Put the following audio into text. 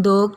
2